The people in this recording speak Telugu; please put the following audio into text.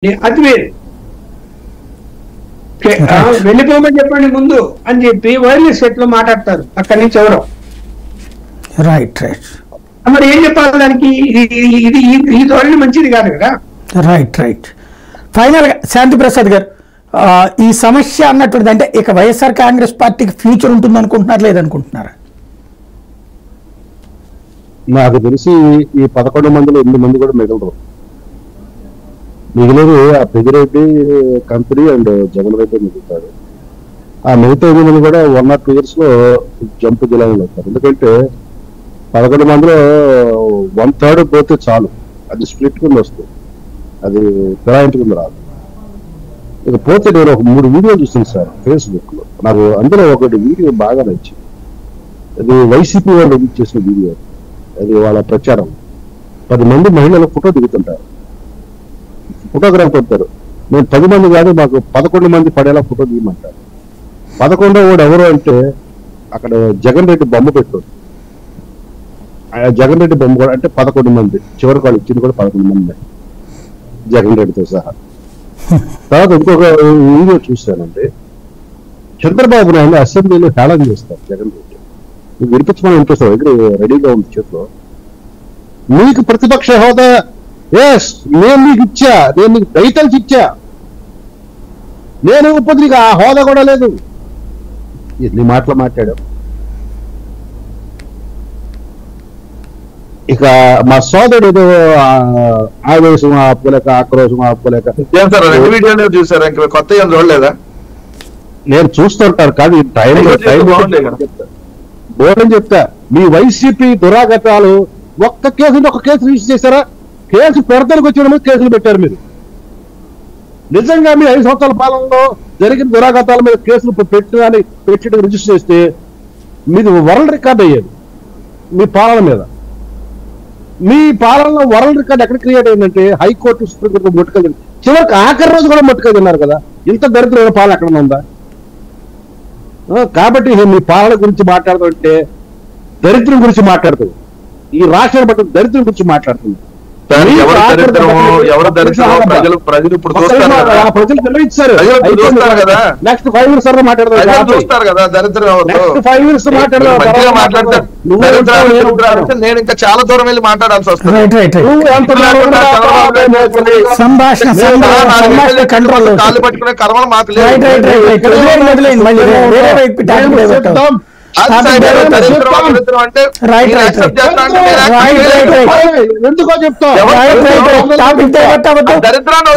అది వేరు. వెళ్ళిపోమని చెప్పండి ముందు అని చెప్పి వైర్లెస్ సెట్ లో మాట్లాడతారు అక్కడి నుంచి ఎవరో. రైట్ రైట్ మరి ఏం చెప్పాలి దానికి? ఇది ఈ ధోరణి మంచిది కాదు కదా. రైట్ రైట్ ఫైనల్ గా శాంతి ప్రసాద్ గారు, ఈ సమస్య అన్నటువంటిది అంటే ఇక వైఎస్ఆర్ కాంగ్రెస్ పార్టీకి ఫ్యూచర్ ఉంటుంది అనుకుంటున్నారు లేదనుకుంటున్నారా? నాకు తెలిసి ఈ 11 మందిలో 8 మంది కూడా మిగలరు. మిగిలిన ఆ పెద్దిరెడ్డి కంపెనీ అండ్ జగన్ రెడ్డి మిగులుతాడు. ఆ మిగతా 8 మంది కూడా 1 or 2 years లో జంప్ జిల్లాలో అవుతారు. ఎందుకంటే 11 మందిలో 1/3 పోతే చాలు, అది స్ప్లిట్ కింద వస్తుంది, అది ఫిరాయింపు కింద రాదు. ఇక పోతే నేను ఒక 3 వీడియోలు చూసాను సార్ ఫేస్బుక్ లో. నాకు అందులో ఒకటి వీడియో బాగా నచ్చింది. అది వైసీపీ వాళ్ళు ఎడిట్ చేసిన వీడియో. అది వాళ్ళ ప్రచారం. 10 మంది మహిళలు ఫోటో దిగుతుంటారు, ఫోటోగ్రాఫ్ కొడతారు. మేము 10 మంది కాదు, మాకు 11 మంది పడేలా ఫోటో దిగమంటారు. 11వ వాడు ఎవరు అంటే అక్కడ జగన్ రెడ్డి బొమ్మ పెట్టు. జగన్ రెడ్డి బొమ్మ కూడా అంటే 11 మంది, చివరికి వాళ్ళు ఇచ్చింది కూడా 11 మంది జగన్ రెడ్డితో సహా. తర్వాత ఇంకొక వీడియో చూశానండి, చంద్రబాబు నాయుడు అసెంబ్లీలో హేళన చేస్తారు జగన్ రెడ్డి. నువ్వు వినిపించమని వినిపిస్తావు, దగ్గర రెడీగా ఉంది చేతిలో. నీకు ప్రతిపక్ష హోదా, ఎస్ నేను నీకు ఇచ్చా, నేను నీకు టైటిల్స్ ఇచ్చా, నేను ఇప్పుడు నీకు ఆ హోదా కూడా లేదు. ఎన్ని మాటలు మాట్లాడావు. ఇక మా సోదరుడు ఏదో ఆవేశం ఆపుకోలేక, ఆక్రోశం ఆపుకోలేక చూసారా? కొత్త ఏం చూడలేదా? నేను చూస్తుంటాను కాదు, టైం బోర్డని చెప్తా. మీ వైసీపీ దురాగతాలు ఒక్క కేసు రిజిస్టర్ చేశారా? కేసు పెడతానికి వచ్చిన మీద కేసులు పెట్టారు మీరు. నిజంగా మీ 5 సంవత్సరాల పాలనలో జరిగిన దురాగతాల మీద కేసులు పెట్టి రిజిస్టర్ చేస్తే మీది వరల్డ్ రికార్డ్ అయ్యేది. మీ పాలన మీద, మీ పాలనలో వరల్డ్ రికార్డ్ ఎక్కడ క్రియేట్ అయిందంటే హైకోర్టు, సుప్రీంకోర్టు ముట్టుకెళ్ళింది. చివరికి ఆఖరి రోజు కూడా ముట్టుకెళ్ళినారు కదా. ఇంత దరిద్రమైన పాలన ఎక్కడ ఉందా? కాబట్టి మీ పాలన గురించి మాట్లాడుతుంటే దరిద్రం గురించి మాట్లాడుతుంది. ఈ రాష్ట్రాన్ని బట్టి దరిద్రం గురించి మాట్లాడుతుంది. ప్రజలు ఇప్పుడు ప్రజలు నిర్ణయించారు. నెక్స్ట్ 5 minutes చూస్తారు కదా దరిద్రం. నేను ఇంకా చాలా దూరం వెళ్ళి మాట్లాడాల్సి వస్తుంది. కాళ్ళు పట్టుకునే కర్మలు మాకు లేదు. ఎందుకో చెప్తా దరిద్రాన్ని